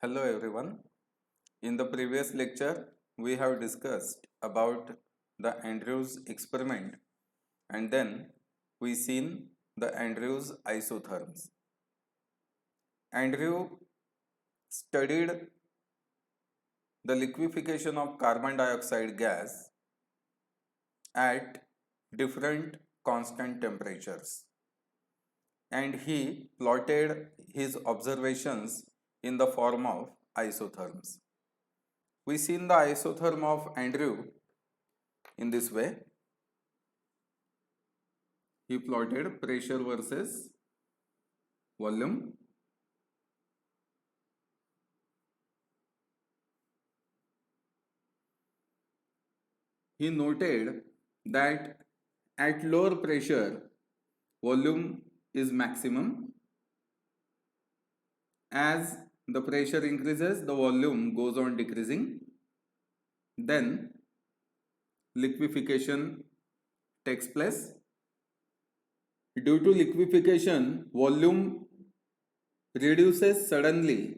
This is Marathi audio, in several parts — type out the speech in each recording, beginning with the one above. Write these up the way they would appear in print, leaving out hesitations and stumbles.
Hello everyone. In the previous lecture, we have discussed about the Andrews experiment and then we seen the Andrews isotherms. Andrew studied the liquefaction of carbon dioxide gas at different constant temperatures and he plotted his observations in the form of isotherms. We seen the isotherm of Andrew in this way. He plotted pressure versus volume. He noted that at lower pressure, volume is maximum. As the pressure increases, the volume goes on decreasing. Then liquefaction takes place. Due to liquefaction, volume reduces suddenly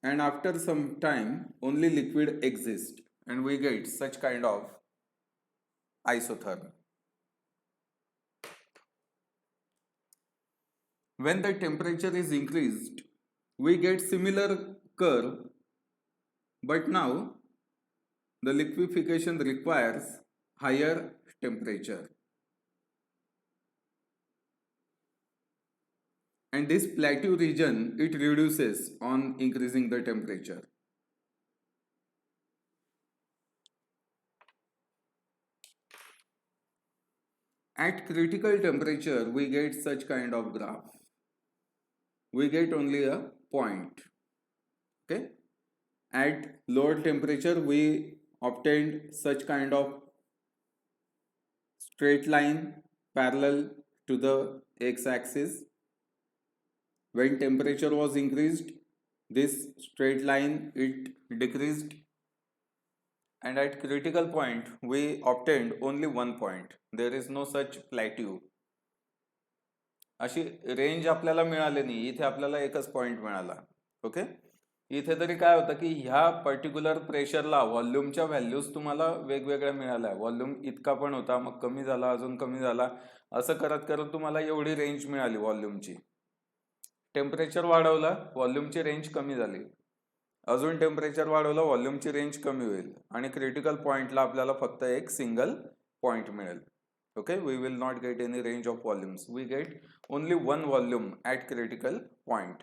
and after some time only liquid exists and we get such kind of isotherm. When the temperature is increased, we get similar curve, but now the liquefaction requires higher temperature. And this plateau region, it reduces on increasing the temperature. At critical temperature, we get such kind of graph. We get only a point. Okay. At lower temperature, we obtained such kind of straight line parallel to the x-axis. When temperature was increased, this straight line it decreased, and at critical point we obtained only one point. There is no such plateau. अशी रेंज आपल्याला मिळाली नाही, इथे आपल्याला एकच पॉइंट मिळाला. ओके. इथे तरी काय होतं की ह्या पर्टिक्युलर प्रेशरला व्हॉल्यूमच्या व्हॅल्यूज तुम्हाला वेगवेगळ्या मिळाल्या. व्हॉल्यूम इतका पण होता, मग कमी झाला, अजून कमी झाला, असं करत करत तुम्हाला एवढी रेंज मिळाली व्हॉल्यूमची. टेम्परेचर वाढवलं, व्हॉल्यूमची रेंज कमी झाली. अजून टेम्परेचर वाढवलं, व्हॉल्यूमची रेंज कमी होईल आणि क्रिटिकल पॉइंटला आपल्याला फक्त एक सिंगल पॉइंट मिळेल. Okay. We will not get any range of volumes. We get only one volume at critical point.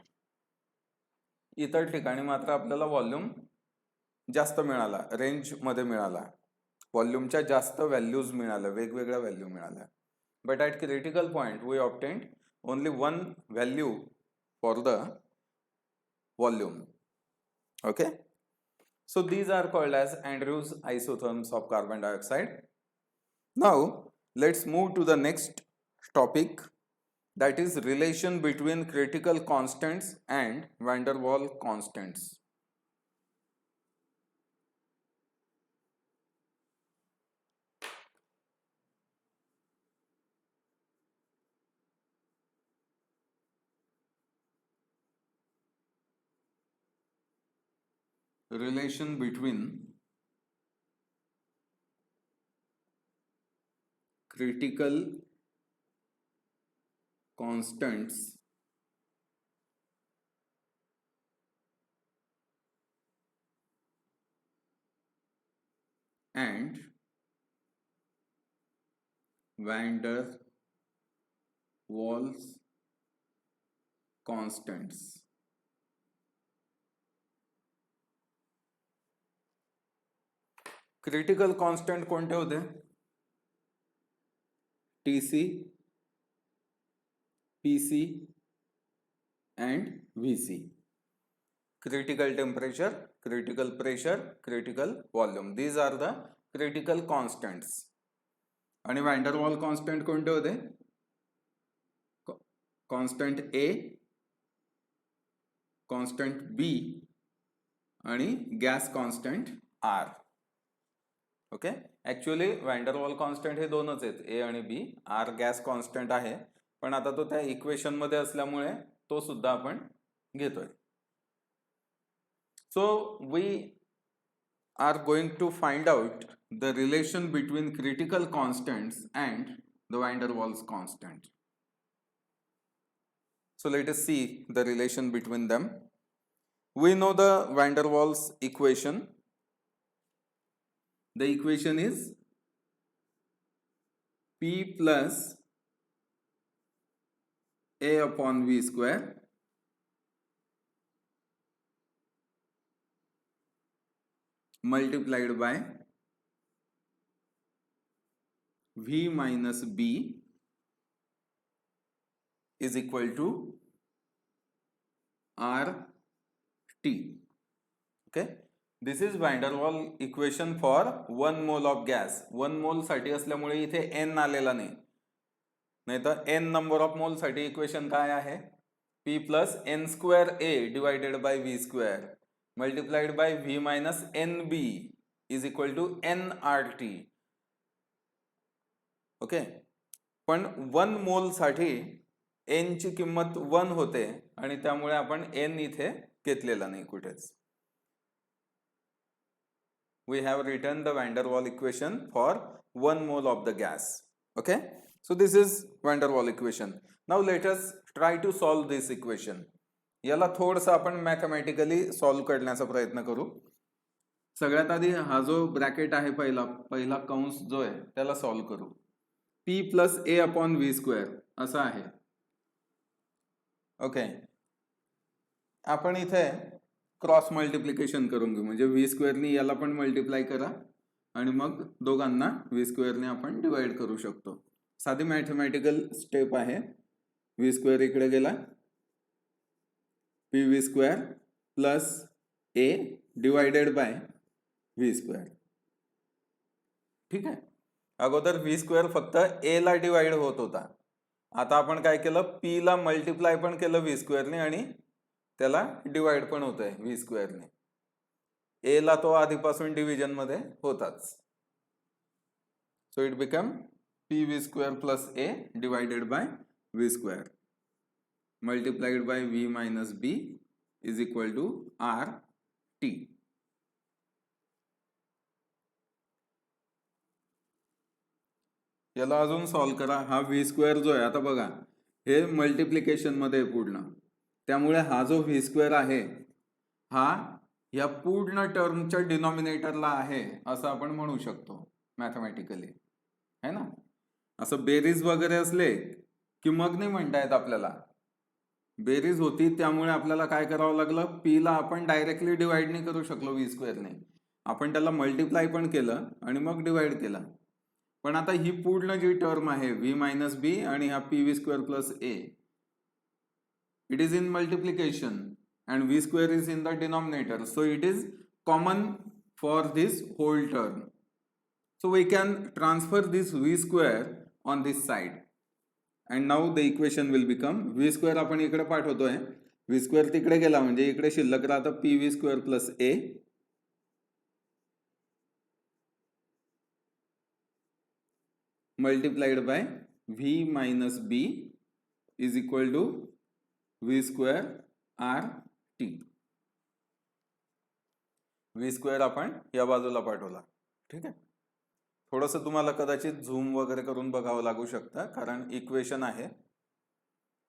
इतर ठिकाणी मात्र आपल्याला व्हॉल्यूम जास्त मिळाला, रेंजमध्ये मिळाला, व्हॉल्यूमच्या जास्त व्हॅल्यूज मिळाल्या, वेगवेगळ्या व्हॅल्यू मिळाल्या. But at critical point we obtained only one value for the volume. Okay, so these are called as Andrews isotherms of carbon dioxide. Now let's move to the next topic, that is relation between critical constants and van der Waals constants. Relation between critical constants and van der Waals constants. Critical constant कोणते होते? TC, PC and VC. Critical temperature, critical pressure, critical volume. These are the critical constants. आणि van der Waals constant कोणते होते? कॉन्स्टंट A, कॉन्स्टंट B आणि gas constant R. Okay. Actually van der Waals constant हे दोनच आहेत, ए आणि बी. आर गॅस कॉन्स्टंट आहे, पण आता तो त्या इक्वेशन मध्ये असल्यामुळे तो सुद्धा आपण घेतोय. So we are going to find out the relation between critical constants and the van der Waals constant. So let us see the relation between them. We know the van der Waals equation. The equation is P plus A upon V square multiplied by V minus B is equal to RT. Okay, this is van der Waals equation for 1 mole of gas. 1 mole साठी असल्यामुळे इथे n आलेला नाही तर n नंबर ऑफ मोल साठी इक्वेशन काय आहे? P plus n square A divided by V square multiplied by V minus NB is equal to nRT. Okay, पण 1 मोल साठी n ची किंमत 1 होते आणि त्यामुळे आपण n इथे घेतलेला नाही कुठेच. We have written the van der Waals equation for 1 mole of the gas. Okay, so this is van der Waals equation. Now let us try to solve this equation. याला थोडंसं आपण मॅथमॅटिकली सॉल्व करण्याचा प्रयत्न करू. सगळ्यात आधी हा जो ब्रॅकेट आहे पहिला कंस जो आहे त्याला सॉल्व करू. P plus A upon V square असा आहे. ओके, आपण इथे क्रॉस मल्टिप्लिकेशन करून घेऊ, म्हणजे V स्क्वेअरनी याला पण मल्टिप्लाय करा आणि मग दोघांना V स्क्वेअरने आपण डिवाइड करू शकतो. साधी मॅथमॅटिकल स्टेप आहे. V स्क्वेअर इकडे गेला, PV square plus A divided by V square. ठीक आहे, अगोदर V स्क्वेअर फक्त A ला डिवाइड होत होता. आता आपण काय केलं, P ला मल्टिप्लाय पण केलं V स्क्वेअरने आणि त्याला डिवाइड पण होतंय V स्क्वेअरने. A ला तो आधीपासून डिव्हिजन मध्ये होताच. So it become PV square plus A divided by V square multiplied by V minus B is equal to RT. याला अजून सॉल्व करा. हा V स्क्वेअर जो आहे, आता बघा हे मल्टिप्लिकेशन मध्ये पूर्ण, त्यामुळे हा जो V स्क्वेअर आहे हा या पूर्ण टर्मच्या डिनॉमिनेटरला आहे असं आपण म्हणू शकतो मॅथमॅटिकली, है ना. असं बेरीज वगैरे असले की मग नाही म्हणता येत आपल्याला. बेरीज होती त्यामुळे आपल्याला काय करावं लागलं, P ला आपण डायरेक्टली डिवाइड नाही करू शकलो V स्क्वेअरने, आपण त्याला मल्टिप्लाय पण केलं आणि मग डिवाइड केला. पण आता ही पूर्ण जी टर्म आहे V मायनस बी आणि हा PV square plus A, it is in multiplication and V square is in the denominator, so it is common for this whole term. So we can transfer this V square on this side and now the equation will become V square आपण इकडे पाठवतोय, V square तिकडे गेला म्हणजे इकडे शिल्लक राहतं PV square plus A multiplied by V minus B is equal to V square RT. V square आपण या बाजूला पाठवला. ठीक आहे, थोडंसं तुम्हाला कदाचित झूम वगैरे करून बघावं लागू शकतं, कारण इक्वेशन आहे.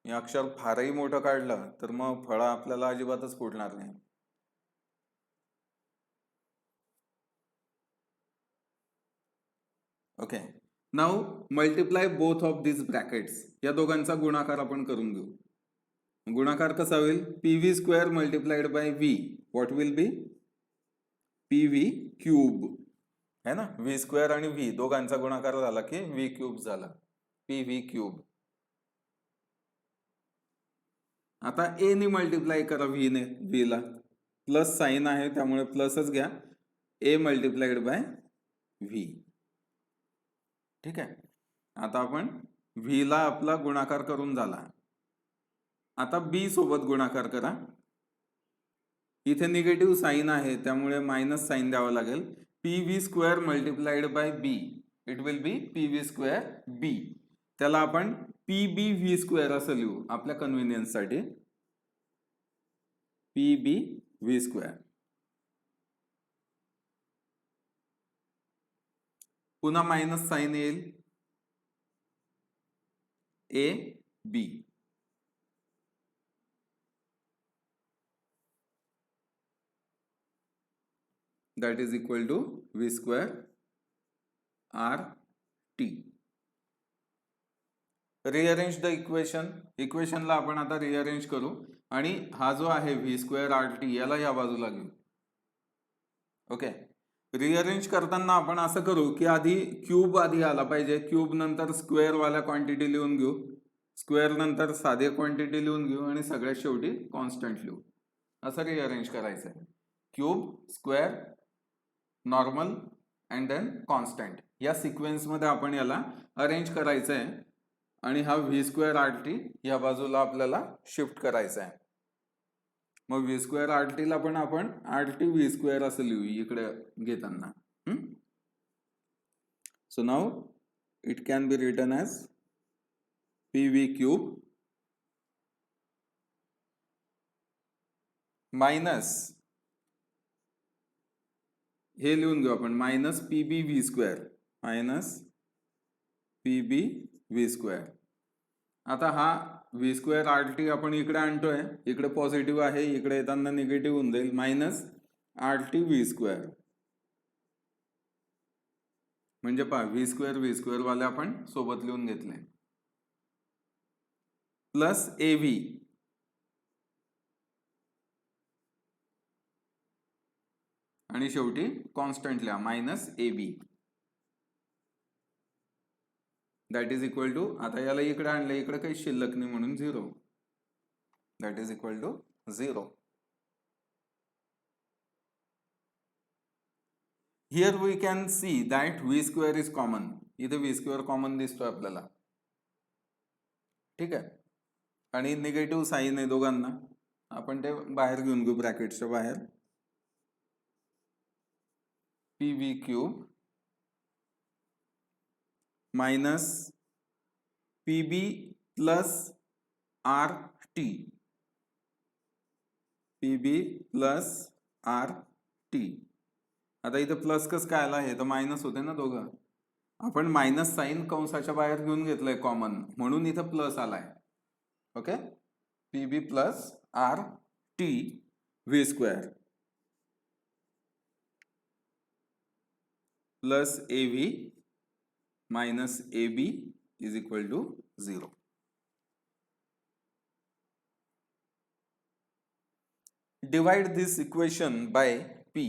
हे अक्षर फारही मोठं काढलं तर मग फळं आपल्याला अजिबातच फुटणार नाही. Okay, now multiply both of this brackets. या दोघांचा गुणाकार आपण करून घेऊ. गुणाकार कसा होईल, PV square multiplied by V, what will be PV cube, है ना. V स्क्वेअर आणि V दोघांचा गुणाकार झाला की V क्यूब झाला, PV क्यूब. आता A ने मल्टिप्लाय करा V ला, प्लस साइन आहे त्यामुळे प्लसच घ्या, A मल्टिप्लाइड बाय V. ठीक आहे, आता आपण V ला आपला गुणाकार करून झाला. आता B सोबत गुणाकार करा. इथे निगेटिव्ह साइन आहे त्यामुळे मायनस साइन द्यावं लागेल. PV square multiplied by B, it will B PV square B. त्याला आपण PBV स्क्वेअर असं लिहू आपल्या कन्व्हिनियन्स साठी, PBV स्क्वेअर. पुन्हा मायनस साईन येईल, A B, that is equal to V square R T. Rearrange the इक्वेशनला आपण आता रिअरेंज करू आणि हा जो आहे व्ही स्क्वेअर आर टी याला या बाजूला घेऊ. ओके, रिअरेंज करताना आपण असं करू की आधी क्यूब आधी आला पाहिजे, क्यूब नंतर स्क्वेअर वाल्या क्वांटिटी लिहून घेऊ, स्क्वेअर नंतर साधे क्वांटिटी लिहून घेऊ आणि सगळ्यात शेवटी कॉन्स्टंट लिहू. असं रिअरेंज करायचं आहे. Cube, square, normal and then constant या सिक्वेन्समध्ये आपण याला अरेंज करायचं आहे आणि हा व्ही स्क्वेअर आर टी या बाजूला आपल्याला शिफ्ट करायचा आहे. मग व्ही स्क्वेअर आर टीला पण आपण आर टी व्ही स्क्वेअर असं लिहू इकडे घेताना. So now it can be written as P V cube minus, हे लिहून घेऊ आपण, मायनस पी बी व्ही स्क्वेअर, मायनस पी बी व्ही स्क्वेअर. आता हा व्ही स्क्वेअर आर टी आपण इकडे आणतोय, इकडे पॉझिटिव्ह आहे, इकडे येताना निगेटिव्ह होऊन जाईल, minus R T V square. म्हणजे पहा व्ही स्क्वेअर वाले आपण सोबत लिहून घेतले, प्लस ए व्ही आणि शेवटी कॉन्स्टंट लिहा minus A B, that is equal to, आता याला इकडे आणलं, इकडे काही शिल्लक नाही म्हणून 0, that is equal to 0. Here we can see that V square is common. इथे व्ही स्क्वेअर कॉमन दिसतोय आपल्याला, ठीक आहे, आणि निगेटिव्ह साईन आहे दोघांना, आपण ते बाहेर घेऊन घेऊ ब्रॅकेटच्या बाहेर. P V cube minus P B plus R T, P B plus R T. आता इथं प्लस कसं काय आला, हे तर मायनस होते ना दोघं, आपण मायनस साईन कंसाच्या बाहेर घेऊन घेतलंय कॉमन म्हणून इथं प्लस आलाय. Okay, P B plus R T V square plus A V minus A B is equal to 0. Divide this equation by P.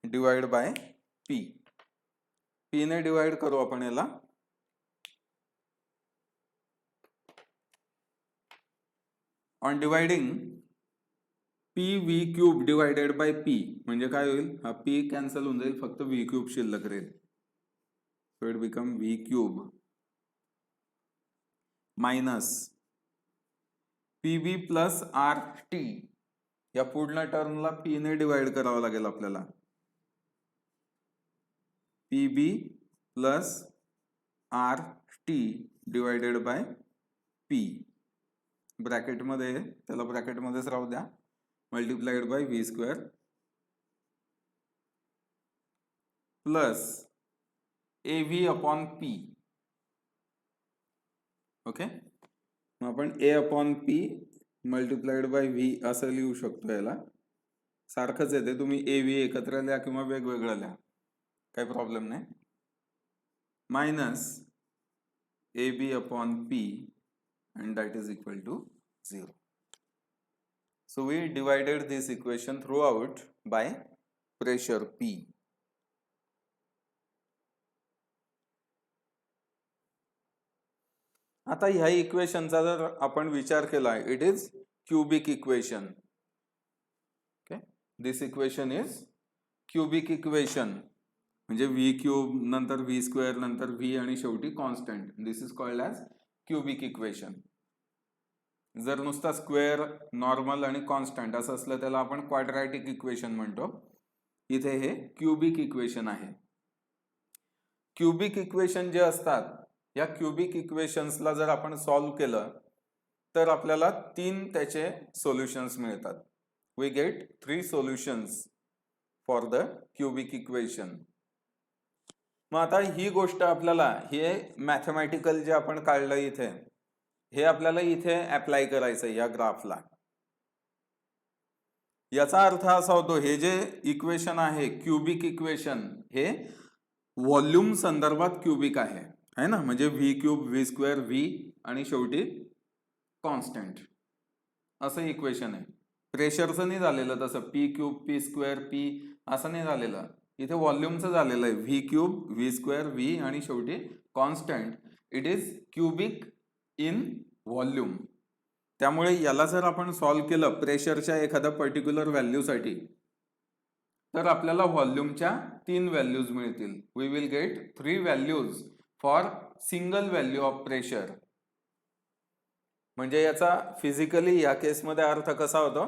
Divide by P. P ने डिवाइड करू आपण याला. On dividing P V cube divided by P म्हणजे काय होईल, हा पी कॅन्सल होऊन जाईल, फक्त व्ही क्यूब शिल्लक राहील. So it become V cube minus P B plus R T. या पूर्ण टर्मला पी ने डिवाइड करावं लागेल आपल्याला. P B plus R T divided by P. ब्रॅकेटमध्ये, त्याला ब्रॅकेटमध्येच राहू द्या, multiplied by V square plus A V upon P. Okay, मग आपण A upon P multiplied by V असं लिहू शकतो. याला सारखंच येते, तुम्ही ए व्ही एकत्र लिहा किंवा वेगवेगळं लिहा, काही प्रॉब्लेम नाही. Minus A B upon P and that is equal to 0. So we divided this equation throughout by pressure P. आता ह्या इक्वेशनचा जर आपण विचार केला, it is cubic equation. Okay, this equation is cubic equation, म्हणजे व्ही क्यूब नंतर व्ही स्क्वेअर नंतर व्ही आणि शेवटी constant. This is called as cubic equation. जर नुसता स्क्वेअर, नॉर्मल आणि कॉन्स्टंट असं असलं त्याला आपण क्वाड्रॅटिक इक्वेशन म्हणतो. इथे हे क्यूबिक इक्वेशन आहे. क्युबिक इक्वेशन जे असतात, या क्युबिक इक्वेशन्सला जर आपण सॉल्व्ह केलं तर आपल्याला 3 त्याचे सोल्युशन्स मिळतात. We get 3 solutions for the cubic equation. मग आता ही गोष्ट आपल्याला, हे मॅथमॅटिकल जे आपण काढलं इथे, हे आपल्याला इथे अप्लाय करायचं या ग्राफला. याचा अर्थ असा होतो, हे जे इक्वेशन आहे क्युबिक इक्वेशन, हे व्हॉल्यूम संदर्भात क्युबिक आहे ना, म्हणजे V cube, V square, V आणि शेवटी कॉन्स्टंट असं इक्वेशन आहे. प्रेशरचं नाही झालेलं तसं, P cube, P square, P असं नाही झालेलं. इथे व्हॉल्यूमचं झालेलं आहे, V cube, V square, V आणि शेवटी constant. It is cubic in volume. त्यामुळे याला जर आपण सॉल्व्ह केलं प्रेशरच्या एखाद्या पर्टिक्युलर व्हॅल्यूसाठी, तर आपल्याला व्हॉल्यूमच्या 3 व्हॅल्यूज मिळतील. We will get 3 values for single value of pressure. म्हणजे याचा फिजिकली या केसमध्ये अर्थ कसा होतो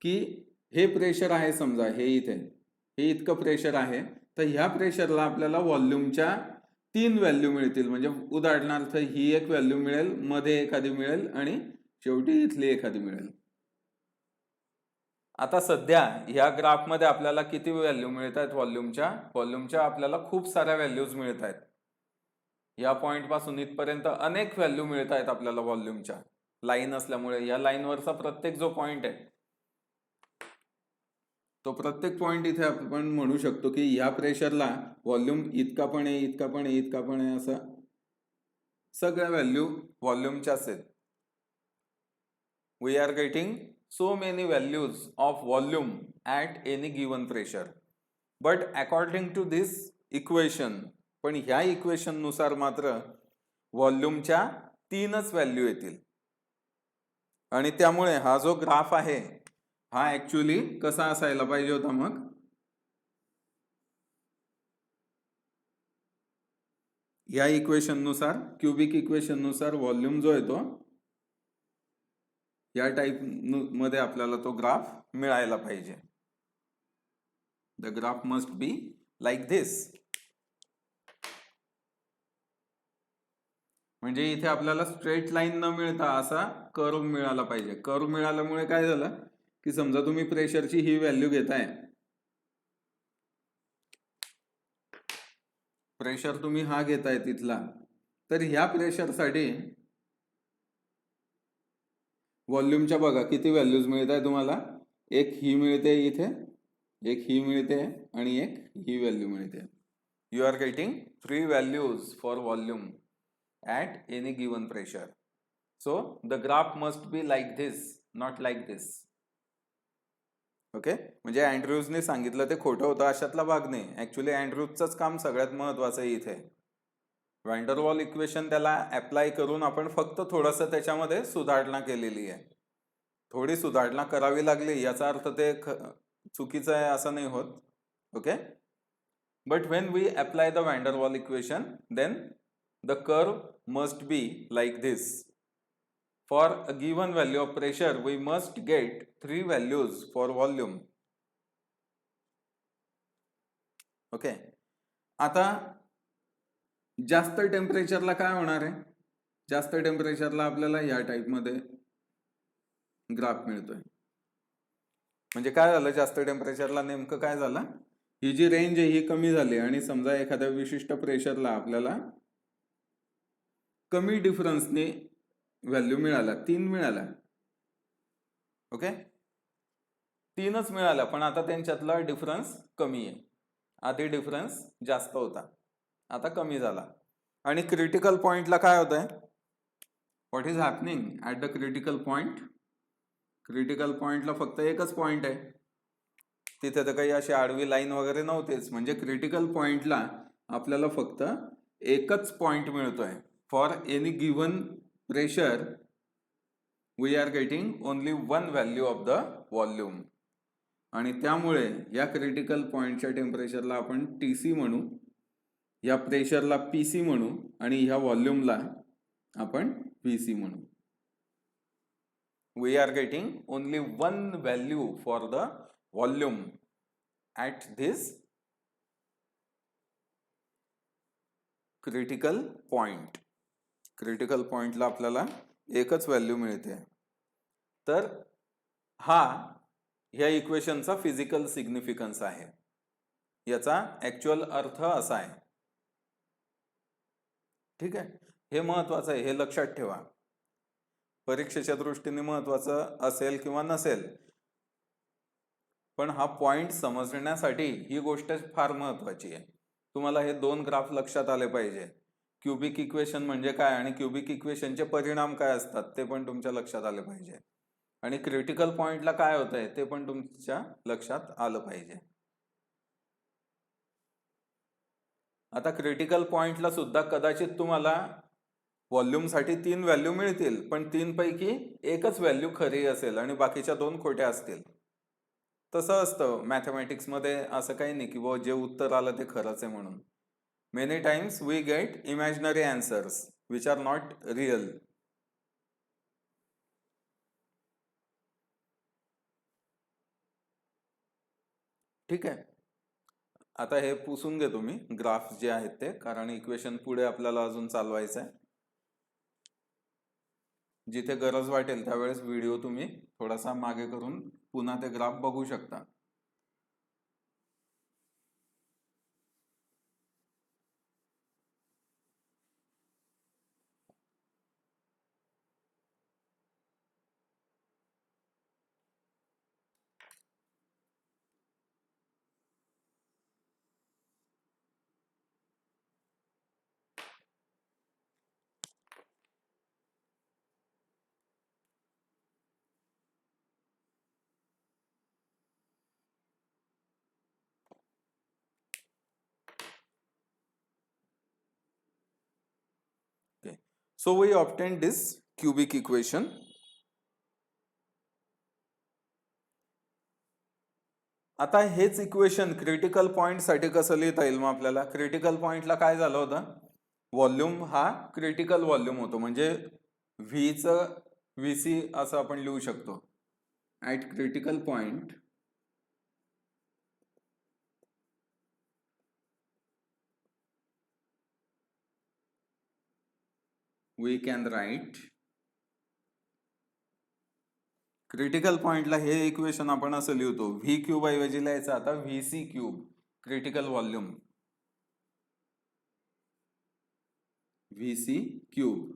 की हे प्रेशर आहे समजा, हे इथे हे इतकं प्रेशर आहे, तर ह्या प्रेशरला आपल्याला व्हॉल्यूमच्या 3 व्हॅल्यू मिळतील. म्हणजे उदाहरणार्थ ही एक व्हॅल्यू मिळेल, मध्ये एखादी मिळेल आणि शेवटी इथली एखादी मिळेल. आता सध्या ह्या ग्राफमध्ये आपल्याला किती व्हॅल्यू मिळत आहेत व्हॉल्यूमच्या आपल्याला खूप साऱ्या व्हॅल्यूज मिळत आहेत. या पॉइंट पासून इथपर्यंत अनेक व्हॅल्यू मिळत आहेत आपल्याला व्हॉल्यूमच्या. लाईन असल्यामुळे या लाईनवरचा प्रत्येक जो पॉइंट आहे, तो प्रत्येक पॉइंट इथे आपण म्हणू शकतो की ह्या प्रेशरला व्हॉल्यूम इतका पण आहे, इतका पण आहे, इतका पण आहे, असं सगळ्या व्हॅल्यू व्हॉल्यूमच्याच आहेत. We are getting so many values of volume at any given pressure, but according to this equation, पण ह्या इक्वेशन नुसार मात्र व्हॉल्यूमच्या 3च व्हॅल्यू येतील. आणि त्यामुळे हा जो ग्राफ आहे हा ऍक्च्युअली कसा असायला पाहिजे होता, मग या इक्वेशन नुसार, क्युबिक इक्वेशन नुसार व्हॉल्यूम जो येतो या टाइप मध्ये आपल्याला तो ग्राफ मिळायला पाहिजे. The graph must be like this. म्हणजे इथे आपल्याला स्ट्रेट लाईन न मिळता असा कर्व मिळाला पाहिजे. कर्व मिळाल्यामुळे काय झालं की समजा तुम्ही प्रेशरची ही व्हॅल्यू घेताय, प्रेशर तुम्ही हा घेताय तिथला, तर ह्या प्रेशरसाठी व्हॉल्यूमच्या बघा किती व्हॅल्यूज मिळत आहे तुम्हाला. एक ही मिळते इथे, एक ही मिळते आणि एक ही व्हॅल्यू मिळते. You are getting 3 values for volume at any given pressure. So the graph must be like this, not like this. Okay, म्हणजे अँड्र्यूजने सांगितलं ते खोटं होतं अशातला भाग नाही. ऍक्च्युली अँड्र्यूजचंच काम सगळ्यात महत्वाचं आहे इथे. व्हॅन्डरवॉल इक्वेशन त्याला अप्लाय करून आपण फक्त थोडंसं त्याच्यामध्ये सुधारणा केलेली आहे. थोडी सुधारणा करावी लागली याचा अर्थ ते चुकीचं आहे असं नाही होत. Okay, but when we apply the Van der Waal equation then the curve must be like this. For a given value of pressure we must get 3 values for volume. Okay, आता जास्त टेम्परेचरला काय होणार आहे, जास्त टेम्परेचरला आपल्याला या टाइप मध्ये ग्राफ मिळतोय. म्हणजे काय झालं, जास्त टेम्परेचरला नेमकं काय झालं, ही जी रेंज आहे ही कमी झाली आणि समजा एखाद्या विशिष्ट प्रेशरला आपल्याला कमी डिफरन्सने व्हॅल्यू मिळाला, 3 मिळाला. ओके, 3च मिळाला, पण आता त्यांच्यातला डिफरन्स कमी आहे. आधी डिफरन्स जास्त होता, आता कमी झाला. आणि क्रिटिकल पॉइंटला काय होत आहे, what is happening at the critical point. Critical पॉइंटला फक्त एकच पॉइंट आहे, तिथे तर काही अशी आडवी लाईन वगैरे नव्हतेच. म्हणजे क्रिटिकल पॉइंटला आपल्याला फक्त एकच पॉइंट मिळतोय. For any given pressure we are getting only 1 value of the volume. आणि त्यामुळे या क्रिटिकल पॉइंटच्या टेम्परेचरला आपण TC म्हणू, या प्रेशरला PC म्हणू आणि ह्या व्हॉल्यूमला आपण VC म्हणू. We are getting only 1 value for the volume at this critical point. Critical पॉइंटला आपल्याला एकच व्हॅल्यू मिळते. तर हा ह्या इक्वेशनचा फिजिकल सिग्निफिकन्स आहे. याचा ऍक्च्युअल अर्थ असा आहे. ठीक आहे, हे महत्वाचं आहे, हे लक्षात ठेवा. परीक्षेच्या दृष्टीने महत्वाचं असेल किंवा नसेल, पण हा पॉइंट समजण्यासाठी ही गोष्ट फार महत्वाची आहे. तुम्हाला हे दोन ग्राफ लक्षात आले पाहिजे. क्युबिक इक्वेशन म्हणजे काय आणि क्युबिक इक्वेशनचे परिणाम काय असतात ते पण तुमच्या लक्षात आले पाहिजे. आणि क्रिटिकल पॉइंटला काय होतंय ते पण तुमच्या लक्षात आलं पाहिजे. आता क्रिटिकल पॉइंटला सुद्धा कदाचित तुम्हाला व्हॉल्यूमसाठी 3 व्हॅल्यू मिळतील, पण 3 पैकी एकच व्हॅल्यू खरी असेल आणि बाकीच्या 2 खोट्या असतील. तसं असतं मॅथमॅटिक्समध्ये. असं काही नाही की जे उत्तर आलं ते खरंच आहे म्हणून. Many times we get imaginary answers which are not real. ठीक आहे, आता हे पुसून घेतो मी ग्राफ जे आहेत ते, कारण इक्वेशन पुढे आपल्याला अजून चालवायचं आहे. जिथे गरज वाटेल त्यावेळेस व्हिडिओ तुम्ही थोडासा मागे करून पुन्हा ते ग्राफ बघू शकता. Okay. So we obtained this cubic equation. आता हेच इक्वेशन क्रिटिकल पॉइंट साठी कसं लिहिता येईल मग आपल्याला? क्रिटिकल पॉइंटला काय झालं होतं, व्हॉल्यूम हा क्रिटिकल व्हॉल्यूम होतो, म्हणजे व्हीचं व्हीसी असं आपण लिहू शकतो. At critical point we can write, critical पॉइंटला हे इक्वेशन आपण असं लिहितो, व्ही क्यूब ऐवजी लिहायचं आता V C cube, critical volume V C cube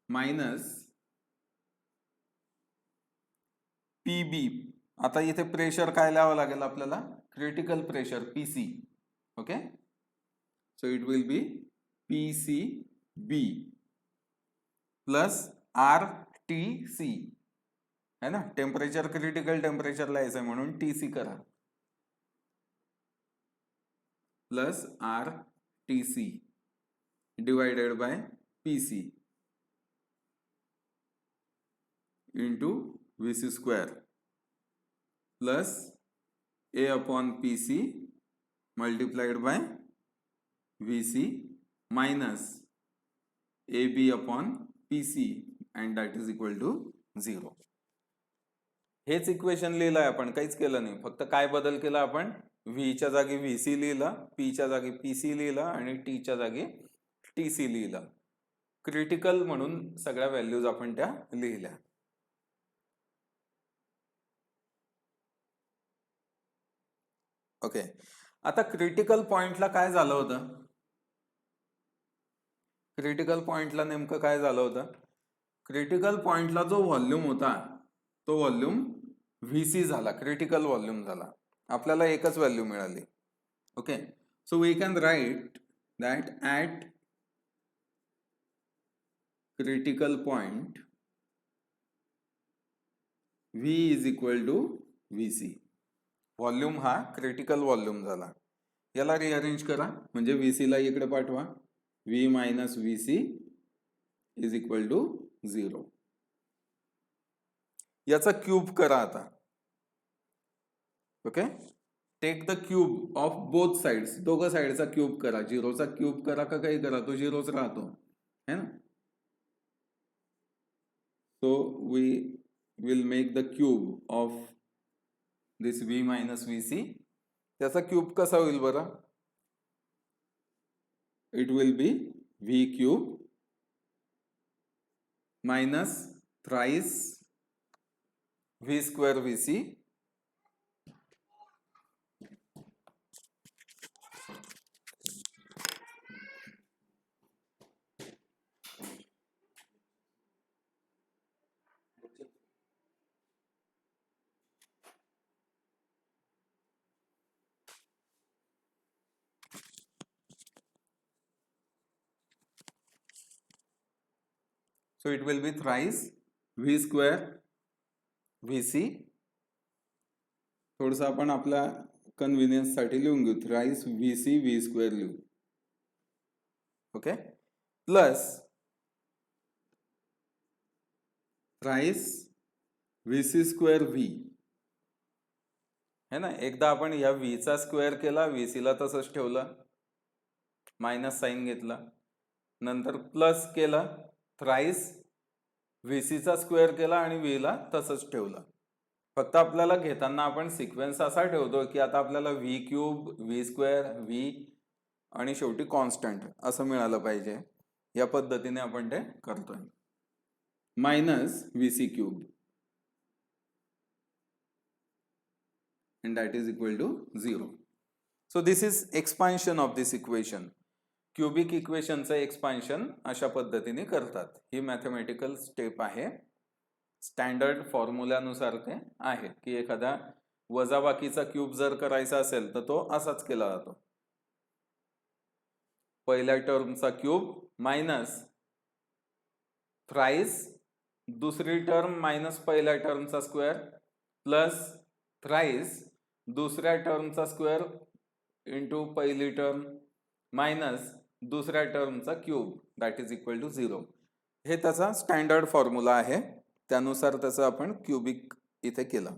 minus P B. आता इथे प्रेशर काय लिहावं लागेल आपल्याला, critical pressure P C. Okay, so it will be P C B plus R T C, है ना. टेम्परेचर क्रिटिकल टेम्परेचर लिहायचं म्हणून टीसी करा, plus R T C divided by P C into VC square plus A upon PC multiplied by VC minus AB upon PC and that is equal to 0. हेच इक्वेशन लिहिलंय आपण, काहीच केलं नाही, फक्त काय बदल केला आपण, V च्या जागी VC लिहिला, P च्या जागी PC लिहिला आणि T च्या जागी TC लिहिला. क्रिटिकल म्हणून सगळ्या व्हॅल्यूज आपण त्या लिहिल्या. ओके, आता क्रिटिकल पॉइंटला काय झालं होतं, क्रिटिकल पॉइंटला नेमकं काय झालं होतं, क्रिटिकल पॉइंटला जो व्हॉल्यूम होता तो व्हॉल्यूम व्हीसी झाला, क्रिटिकल व्हॉल्यूम झाला, आपल्याला एकच व्हॅल्यू मिळाली. Okay, so we can write that at critical point V is equal to VC. Volume हा क्रिटिकल व्हॉल्यूम झाला. याला रिअरेंज करा, म्हणजे VC ला इकडे पाठवा, V minus VC is equal to 0. याचा क्यूब करा आता. Okay, take the cube of both sides, दोघं साइडचा क्यूब करा, 0चा क्यूब करा का काही करा, तो 0च राहतो, है ना. So we will make the cube of this V minus VC. त्याचा क्यूब कसा होईल बरं, it will be v cube minus thrice v square vc so it will be thrice v square vc थोडंसं आपण आपल्या कन्व्हिनियन्स साठी लिहून घेऊ थ्राइस vc v स्क्वेअर लिहू okay plus thrice vc square v है ना एकदा आपण या v चा स्क्वेअर केला vc ला तसंच ठेवलं मायनस साइन घेतला नंतर प्लस केला थ्राइस vc चा स्क्वेअर केला आणि v ला तसंच ठेवलं फक्त आपल्याला घेताना आपण सिक्वेन्स असा ठेवतो की आता आपल्याला v cube v square v आणि शेवटी कॉन्स्टंट असं मिळालं पाहिजे या पद्धतीने आपण ते करतोय minus vc cube and that is equal to 0. So this is expansion of this equation. Cubic इक्वेशनचं एक्सपान्शन अशा पद्धतीने करतात ही मॅथमॅटिकल स्टेप आहे स्टँडर्ड फॉर्म्युल्यानुसार ते आहे की एखादा वजाबाकीचा क्यूब जर करायचा असेल तर तो असाच केला जातो पहिल्या टर्मचा क्यूब मायनस थ्राइस दुसरी टर्म मायनस पहिल्या टर्मचा स्क्वेअर प्लस थ्राइस दुसऱ्या टर्मचा स्क्वेअर इंटू पहिली टर्म मायनस दुसऱ्या टर्मचा cube that is equal to 0 हे त्याचा स्टँडर्ड फॉर्म्युला आहे त्यानुसार त्याचं आपण क्यूबिक इथे केलं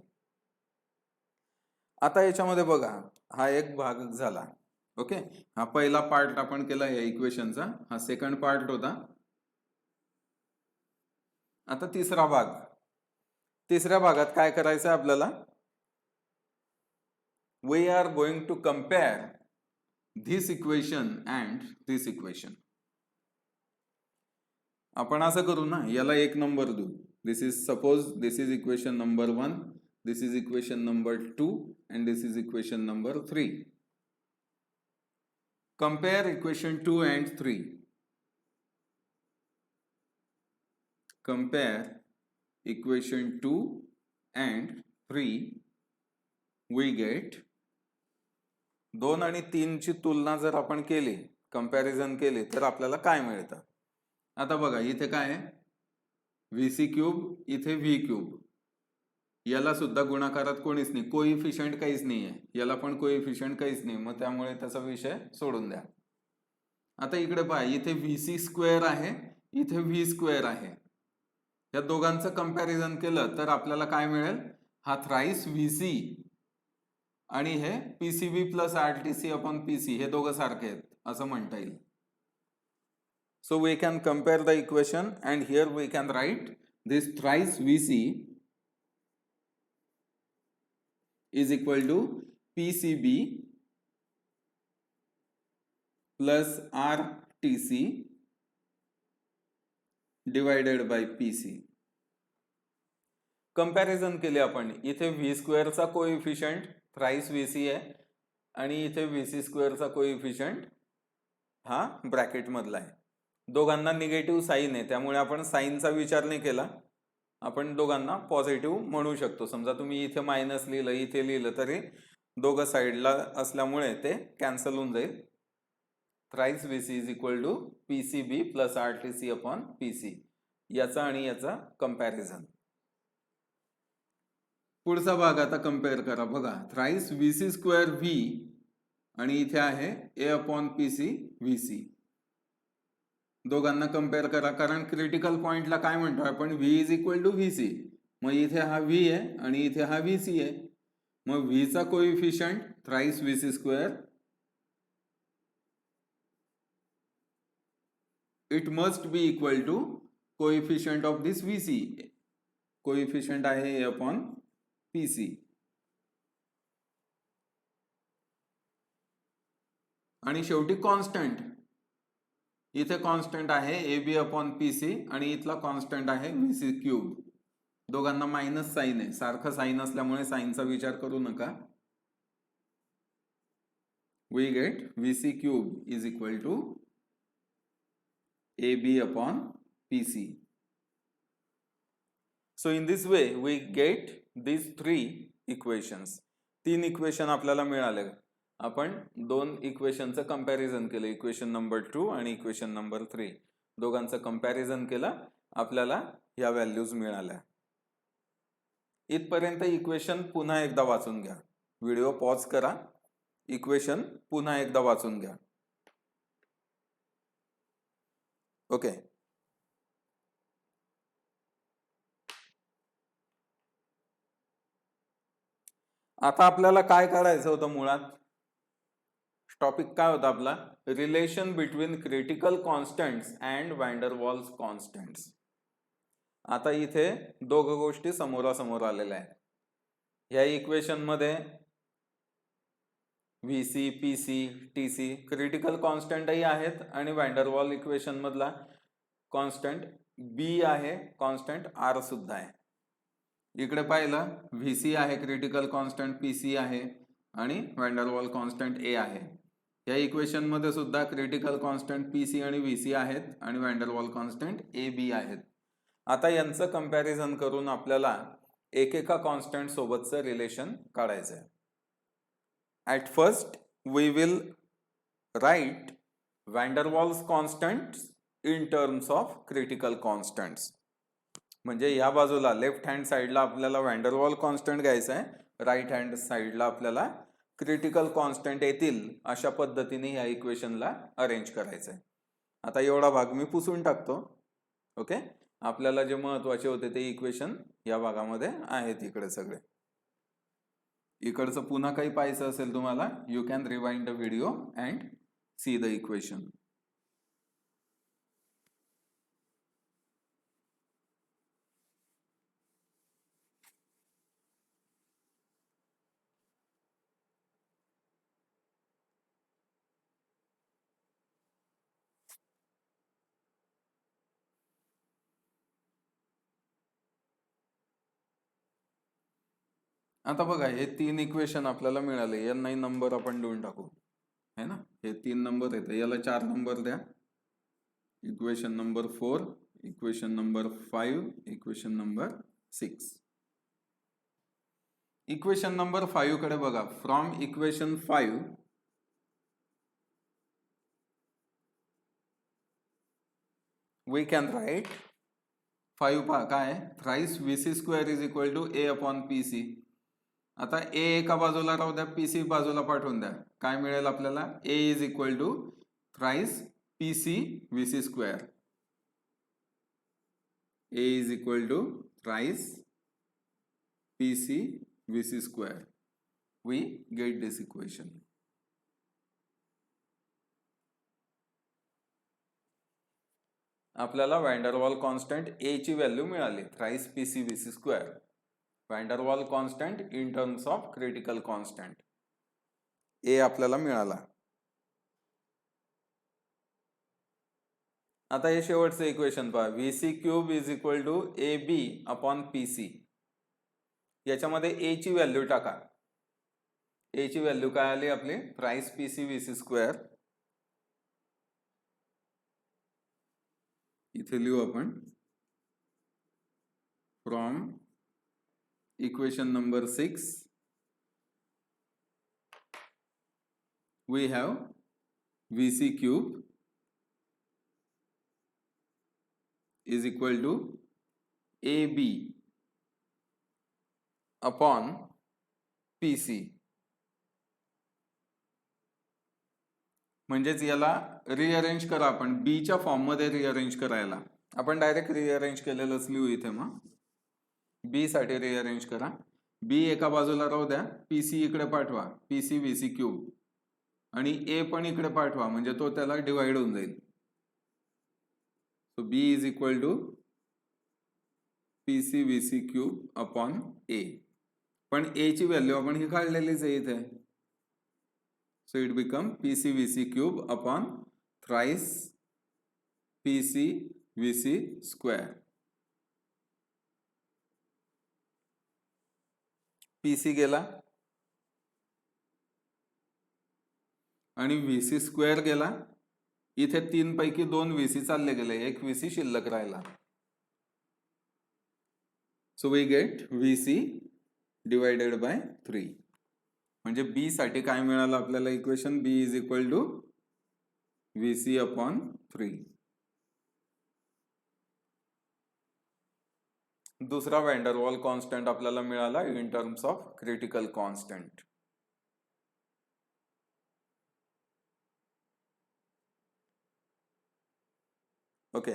आता याच्यामध्ये बघा हा एक भाग झाला ओके हा पहिला पार्ट आपण केला या इक्वेशनचा हा सेकंड पार्ट होता आता तिसरा भाग तिसऱ्या भागात काय करायचं आहे आपल्याला we are going to compare this equation and this equation आपण असं करू ना याला एक नंबर देऊ this is suppose this is equation number 1 this is equation number 2 and this is equation number 3 compare equation 2 and 3 compare equation 2 and 3 we get 2 आणि 3 ची तुलना जर आपण केली कंपॅरिझन केली तर आपल्याला काय मिळतं आता बघा इथे काय आहे vc क्यूब इथे v क्यूब याला सुद्धा गुणाकारात कोणीच नाही कोइफिशियंट काहीच नाहीये याला पण कोइफिशियंट काहीच नाही मग त्यामुळे त्याचा विषय सोडून द्या आता इकडे पहा इथे vc स्क्वेअर आहे इथे v स्क्वेअर आहे या दोघांचं कंपॅरिझन केलं तर आपल्याला काय मिळेल हा थ्राइस vc आणि हे PCB plus RTC upon PC हे दोघं सारखे आहेत असं म्हणता येईल so we can compare the equation and here we can write this thrice vc is equal to PCB plus RTC divided by PC comparison केले आपण इथे v स्क्वेअरचा कोइफिशियंट थ्राइस vc आहे आणि इथे vc स्क्वेअरचा कोइफिशियंट हा ब्रॅकेट मधला आहे दोघांना निगेटिव्ह साइन आहे त्यामुळे आपण साइनचा विचार नाही केला आपण दोघांना पॉझिटिव्ह म्हणू शकतो समजा तुम्ही इथे मायनस लिहिलं इथे लिहिलं तरी दोघं साइडला असल्यामुळे ते कॅन्सल होऊन जाईल thrice vc is equal to PCB plus RTC upon PC याचा आणि याचा कंपॅरिझन पुढचा भाग आता कंपेअर करा बघा थ्राइस vc स्क्वेअर v आणि इथे आहे a अपॉन pc vc दोघांना कंपेअर करा कारण क्रिटिकल पॉइंटला काय म्हणतो आपण v is equal to vc मग इथे हा v आहे आणि इथे हा vc आहे मग v चा coefficient thrice vc square it must be equal to coefficient of this vc coefficient आहे a अपॉन pc आणि शेवटी कॉन्स्टंट इथे कॉन्स्टंट आहे AB अपॉन PC आणि इथला कॉन्स्टंट आहे VC क्यूब. दोघांना मायनस साईन आहे, सारखं साईन असल्यामुळे साईनचा विचार करू नका. We get VC cube is equal to AB upon PC. So in this way we get these three equations. तीन इक्वेशन आपल्याला मिळाले. आपण दोन इक्वेशनचं कंपॅरिझन केलं, इक्वेशन नंबर 2 आणि इक्वेशन नंबर 3. दोघांचं कंपॅरिझन केलं, आपल्याला या व्हॅल्यूज मिळाल्या. इथपर्यंत इक्वेशन पुन्हा एकदा वाचून घ्या. व्हिडिओ पॉज करा, इक्वेशन पुन्हा एकदा वाचून घ्या. ओके. आता आपल्याला काय काढायचं होतं मुळात? टॉपिक काय होता आपला? Relation between critical constants and van Waals constants. आता इथे दोघं गोष्टी समोरासमोर आलेल्या आहेत. या इक्वेशन मध्ये VC, PC, TC क्रिटिकल कॉन्स्टंटही आहेत आणि वॅन इक्वेशन मधला कॉन्स्टंट B आहे, कॉन्स्टंट R सुद्धा आहे. इकडे पाहिलं VC आहे क्रिटिकल कॉन्स्टंट, PC आहे आणि वॅन कॉन्स्टंट A आहे. या इक्वेशन मध्ये सुद्धा क्रिटिकल कॉन्स्टंट PC आणि VC आहेत आणि वॅन कॉन्स्टंट AB आहेत. आता यांचं कंपॅरिझन करून आपल्याला एकेका कॉन्स्टंट सोबतचं रिलेशन काढायचं आहे. At first we will write van Waals constants in terms of critical constants. म्हणजे या बाजूला लेफ्ट हँड साईडला आपल्याला वॅन वॉल कॉन्स्टंट घ्यायचा आहे, राईट हँड साईडला आपल्याला क्रिटिकल कॉन्स्टंट येतील अशा पद्धतीने या इक्वेशनला अरेंज करायचं आहे. आता एवढा भाग मी पुसून टाकतो. ओके. आपल्याला जे महत्वाचे होते ते इक्वेशन या भागामध्ये आहेत इकडे सगळे. इकडचं पुन्हा काही पाहायचं असेल तुम्हाला, you can rewind the video and see the equation. आता बघा, हे तीन इक्वेशन आपल्याला मिळाले, यांनाही नंबर आपण देऊन टाकू, है ना. हे 3 नंबर आहेत, याला 4 नंबर द्या. Equation number 4, equation number 5, equation number 6. Equation number 5 कडे बघा. From equation 5 we can write 5 पहा काय, थ्राइस VC square is equal to A upon PC. आता A एका बाजूला राहू द्या, PC बाजूला पाठवून द्या. काय मिळेल आपल्याला? A is equal to thrice PC VC square. A is equal to thrice PC VC square. We get this equation. आपल्याला वॅन वॉल कॉन्स्टंट A ची व्हॅल्यू मिळाली, thrice PC VC square. Van Waal constant in terms of critical constant A आपल्याला मिळाला. आता हे शेवटचं इक्वेशन पहा, VC cube is equal to AB upon PC. याच्यामध्ये A ची व्हॅल्यू टाका. A ची व्हॅल्यू काय आली आपली? Thrice PC VC square. इथे लिहू आपण, from equation number 6 we have VC cube is equal to AB upon PC. म्हणजेच याला रिअरेंज करा आपण, B च्या फॉर्म मध्ये रिअरेंज करायला. आपण डायरेक्ट रिअरेंज केलेलंच लिहू इथे. मग B साठी रिअरेंज करा. B एका बाजूला राहू द्या, PC इकडे पाठवा, PC VC क्यूब, आणि A पण इकडे पाठवा, म्हणजे तो त्याला डिवाइड होऊन जाईल. So B is equal to PC VC cube upon A. पण A ची व्हॅल्यू आपण ही काढलेलीच आहे इथे. So it become PC VC cube upon thrice PC VC square. PC गेला आणि VC स्क्वेअर गेला. इथे 3 पैकी 2 VC चालले गेले, 1 VC शिल्लक राहिला. So we get VC divided by 3. म्हणजे B साठी काय मिळालं आपल्याला equation? B is equal to VC upon 3. दुसरा वॅन्डरवॉल कॉन्स्टंट आपल्याला मिळाला in terms of critical constant. Okay,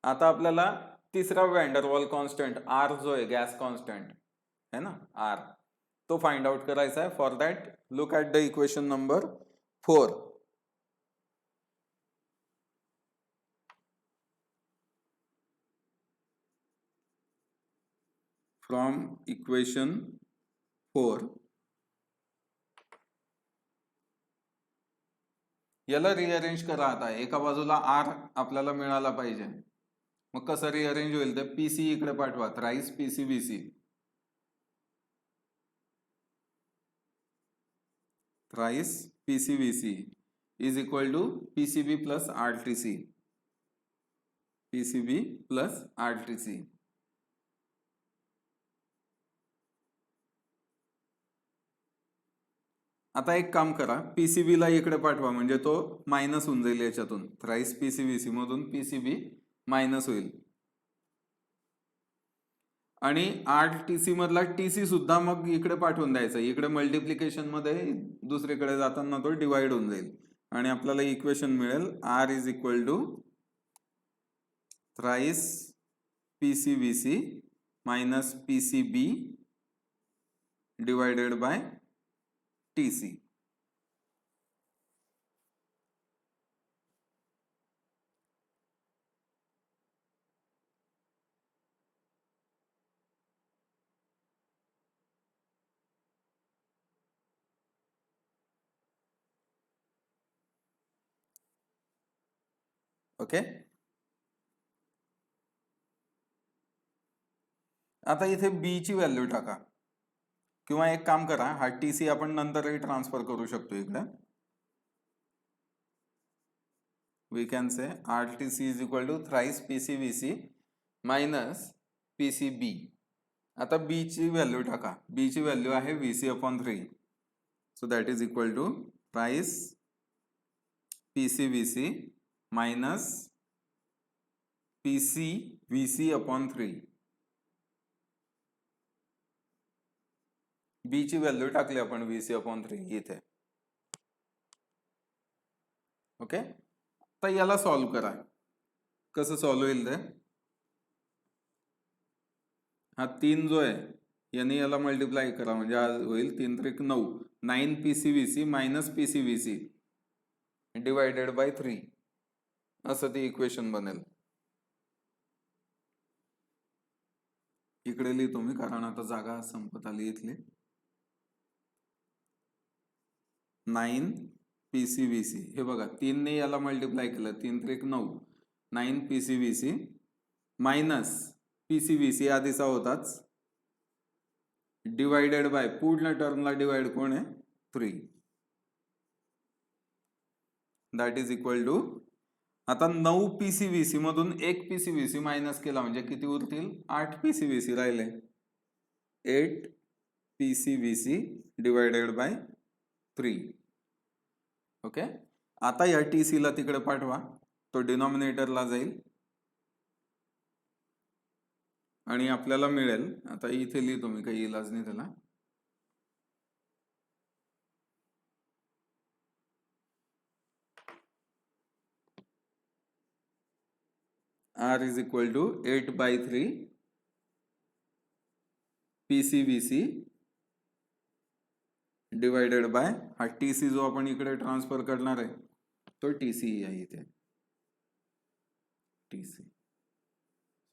आता आपल्याला तिसरा वॅन्डरवॉल कॉन्स्टंट R जो आहे गॅस कॉन्स्टंट है ना R, तो फाइंड आउट करायचा आहे. For that look at the equation number 4. From equation 4 याला रिअरेंज करा. आता एका बाजूला R आपल्याला मिळाला पाहिजे, मग कसं रिअरेंज होईल? तर PC इकडे पाठवा, thrice PC VC, thrice PC VC is equal to PCB plus RTC, PCB plus RTC. आता एक काम करा, PCB ला इकडे पाठवा, म्हणजे तो मायनस होऊन जाईल याच्यातून. थ्राइस PC VC मधून PCB मायनस होईल. आणि RTC मधला TC सुद्धा मग इकडे पाठवून द्यायचा. इकडे मल्टिप्लिकेशन मध्ये दुसरीकडे जाताना तो डिवाइड होऊन जाईल आणि आपल्याला इक्वेशन मिळेल R is equal to thrice PC VC minus PCB divided by TC. ओके, आता इथे B ची व्हॅल्यू टाका, किंवा एक काम करा, हा TC आपण नंतरही ट्रान्सफर करू शकतो इकडे. We can say RTC is equal to thrice PC VC minus PCB. आता B ची व्हॅल्यू टाका. B ची व्हॅल्यू आहे VC upon 3. So that is equal to thrice PC VC minus PC VC upon 3. B ची व्हॅल्यू टाकली आपण VC अपॉन 3 इथे. ओके, तर याला सॉल्व करा. कसं सॉल्व होईल ते? हा 3 जो आहे याने याला मल्टिप्लाय करा, म्हणजे आज होईल 3 त्रिक 9. 9 PC VC minus PC VC divided by 3 असं ते इक्वेशन बनेल. इकडे लिहितो मी कारण आता जागा संपत आली इथली. 9 PC VC, हे बघा 3 ने याला मल्टिप्लाय केलं, 3 त्रिक 9. 9 PC VC minus PC VC आधीचा होताच डिवायडेड बाय, पूर्ण टर्मला डिवाइड कोण आहे? 3. दॅट इज इक्वल टू, आता 9 PC VC मधून 1 PC VC मायनस केला म्हणजे किती उरतील? 8 PC VC राहिले. 8 PC VC divided by 3. Okay, आता या TC ला तिकडे पाठवा, तो डिनॉमिनेटरला जाईल आणि आपल्याला मिळेल, आता इथे लिहितो मी, काही इलाज नाही त्याला. R is equal to 8 by 3 PC VC divided bye हा TC जो आपण इकडे ट्रान्सफर करणार आहे तो TC आहे इथे, TC.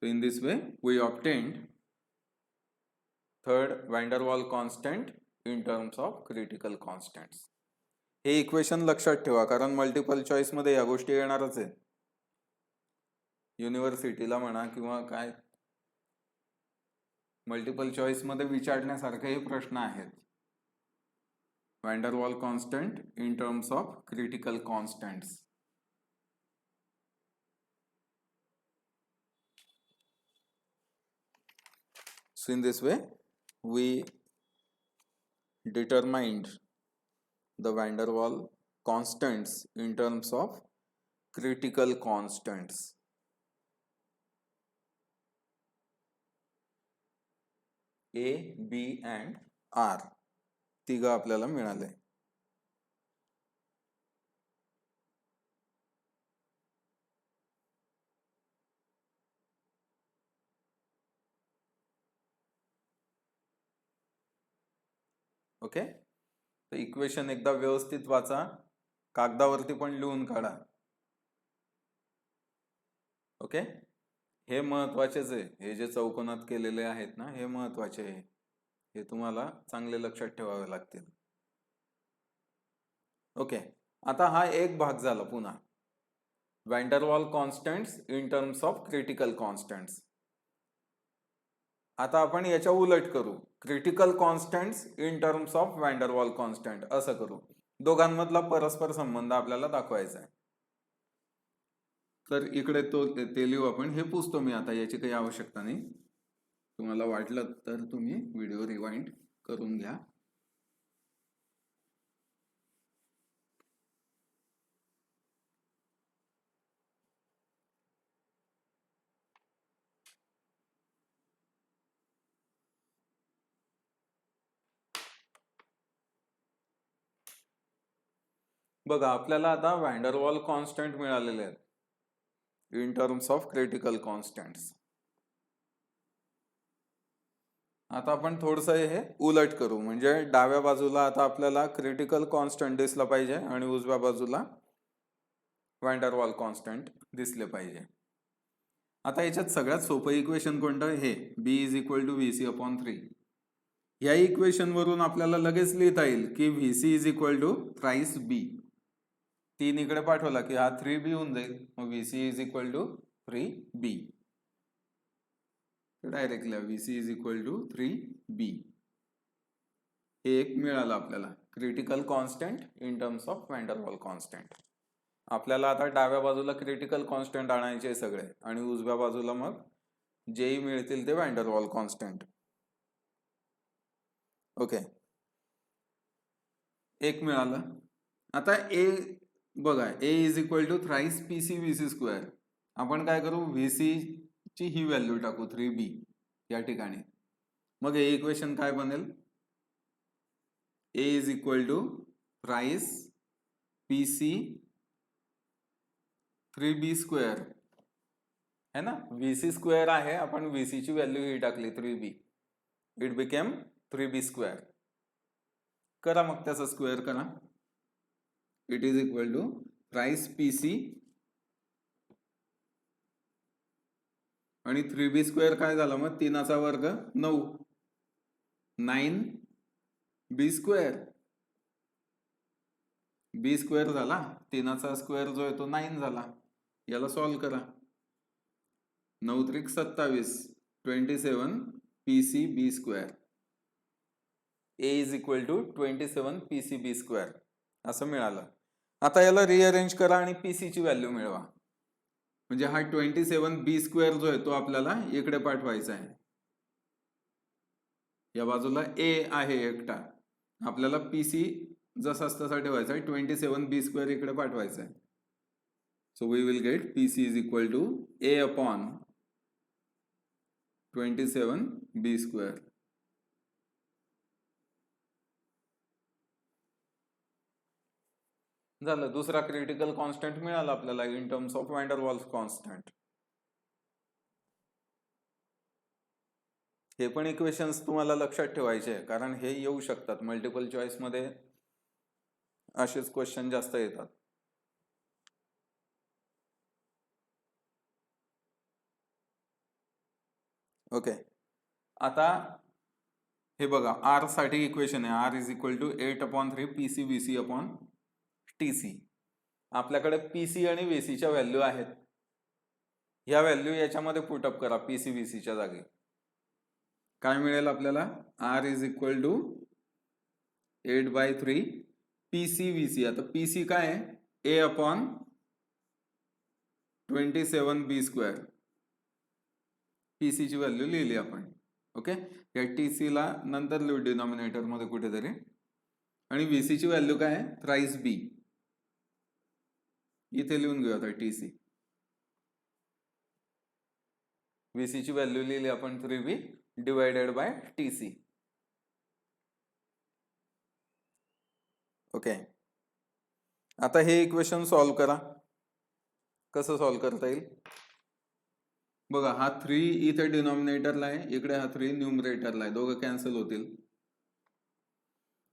So in this way we obtained third van der Waal constant in terms of critical constants. हे इक्वेशन लक्षात ठेवा कारण मल्टिपल चॉईस मध्ये या गोष्टी येणारच आहे. युनिव्हर्सिटीला म्हणा किंवा काय मल्टिपल चॉईस मध्ये विचारण्यासारखे हे प्रश्न आहेत. Van der Waal constant in terms of critical constants. So in this way we determined the van der Waal constants in terms of critical constants. A, B and R तिघ आपल्याला मिळाले. ओके, तर इक्वेशन एकदा व्यवस्थित वाचा, कागदावरती पण लिहून काढा. ओके, हे महत्वाचेच आहे. हे जे चौकोनात केलेले आहेत ना, हे महत्वाचे आहे. हे तुम्हाला चांगले लक्षात ठेवावे लागतील. ओके, आता हा एक भाग झाला. पुन्हा van der Waal constants in terms of critical constants. आता आपण याच्या उलट करू. Critical constants in terms of van der Waal constant असं करू. दोघांमधला परस्पर संबंध आपल्याला दाखवायचा आहे. तर इकडे ते लिहू आपण. हे पुसतो मी आता, याची काही आवश्यकता नाही. तुम्हाला वाटलं तर तुम्ही व्हिडिओ रिवाइंड करून घ्या. बघा, आपल्याला आता वॅन डर वॉल कॉन्स्टंट मिळालेले आहेत in terms of critical constants. आता आपण थोडंसं हे उलट करू. म्हणजे डाव्या बाजूला आता आपल्याला क्रिटिकल कॉन्स्टंट दिसला पाहिजे आणि उजव्या बाजूला वॅन डर वॉल कॉन्स्टंट दिसले पाहिजे. आता याच्यात सगळ्यात सोपं इक्वेशन कोणतं? हे B is equal to VC/3. या इक्वेशन वरून आपल्याला लगेच लिहिता येईल की VC is equal to thrice B. 3 इकडे पाठवला की हा 3B होऊन जाईल. मग VC is equal to 3B. Directly VC is equal to 3B. हे एक मिळालं आपल्याला critical constant in terms of van der Waal constant. आपल्याला आता डाव्या बाजूला क्रिटिकल कॉन्स्टंट आणायचे सगळे आणि उजव्या बाजूला मग जेही मिळतील ते van der Waal constant. Okay, एक मिळालं. आता ए बघा, A is equal to thrice PC VC². आपण काय करू? VC ची ही व्हॅल्यू टाकू 3B या ठिकाणी. मग हे इक्वेशन काय बनेल? A is equal to thrice PC 3B² है ना. VC² आहे, आपण VC ची व्हॅल्यू ही टाकली 3B. It became 3B². करा मग त्याचा स्क्वेअर करा. It is equal to thrice PC आणि 3B² काय झाला मग? 3चा वर्ग 9, 9B². B² झाला. 3चा स्क्वेअर जो आहे तो 9 झाला. याला सॉल्व करा. 9 त्रिक 27, 27 PCB². A is equal to 27 PCB² असं मिळालं. आता याला रिअरेंज करा आणि PC ची व्हॅल्यू मिळवा. म्हणजे हा 27B² जो आहे तो आपल्याला इकडे पाठवायचा आहे. या बाजूला A आहे एकटा, आपल्याला PC जसा तसा ठेवायचा आहे. 27B² इकडे पाठवायचा आहे. So we will get PC is equal to A upon 27B². झालं. दुसरा क्रिटिकल कॉन्स्टंट मिळाला आपल्याला in terms of van der Waals constant. हे पण इक्वेशन्स तुम्हाला लक्षात ठेवायचे आहे, कारण हे येऊ शकतात मल्टिपल चॉईस मध्ये. असेच क्वेश्चन जास्त येतात. ओके, आता हे बघा, R साठी इक्वेशन आहे. R is equal to 8/3 PC VC/TC. आपल्याकडे PC आणि VC च्या व्हॅल्यू आहेत. ह्या व्हॅल्यू याच्यामध्ये पुटअप करा PCVCच्या जागी. काय मिळेल आपल्याला? R is equal to 8/3 PCVC. आता PC काय आहे? A upon 27B². PC ची व्हॅल्यू लिहिली आपण. ओके, या TC ला नंतर लिहू डिनॉमिनेटर मध्ये कुठेतरी. आणि VC ची व्हॅल्यू काय आहे? Thrice B. इथे लिहून घेऊ आता TC. VC ची व्हॅल्यू लिहिली आपण 3B डिवायडेड बाय TC. ओके, आता हे इक्वेशन सॉल्व करा. कसं सॉल्व करता येईल बघा. हा 3 इथे डिनॉमिनेटरला आहे, इकडे हा 3 न्यूमरेटरला आहे, दोघं कॅन्सल होतील.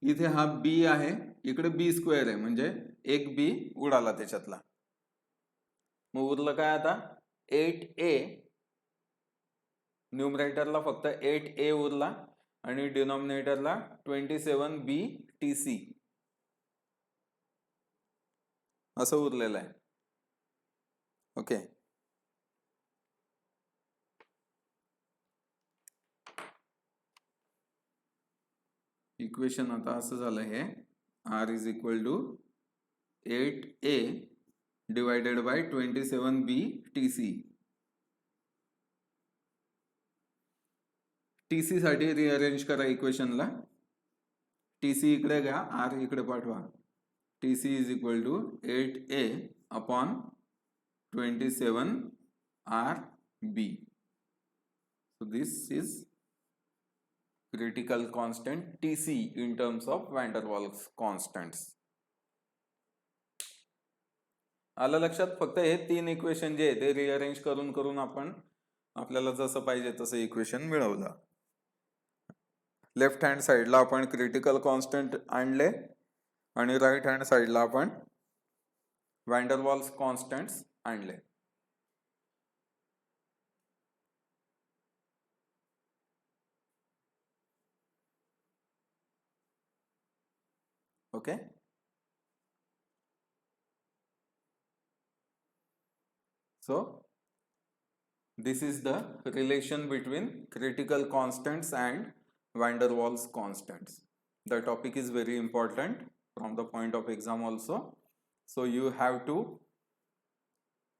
इथे हा B आहे, इकडे B² आहे, म्हणजे एक B उडाला त्याच्यातला. मग उरलं काय आता? 8A. न्यूमरेटरला फक्त 8A उरला आणि डिनॉमिनेटरला 27B TC असं उरलेलं आहे. ओके, इक्वेशन आता असं झालं हे. R is equal to 8A divided by 27B TC. TC साठी रिअरेंज करा इक्वेशनला. TC इकडे घ्या, R इकडे पाठवा. TC is equal to 8A upon 27RB. So this is critical constant TC in terms of van der Waals constants. आलं लक्षात? फक्त हे 3 इक्वेशन जे आहे ते रिअरेंज करून करून आपण आपल्याला जसं पाहिजे तसं इक्वेशन मिळवलं. लेफ्ट हँड साइडला आपण क्रिटिकल कॉन्स्टंट आणले आणि राईट हँड साइडला आपण van der Waals कॉन्स्टंट्स आणले. Okay, so this is the relation between critical constants and van der Waals constants. The topic is very important from the point of exam also, so you have to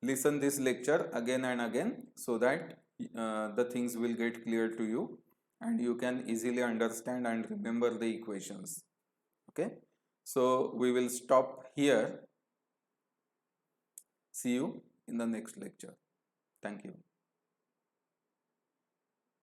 listen this lecture again and again so that the things will get clear to you and you can easily understand and remember the equations. Okay, so we will stop here. See you in the next lecture. Thank you.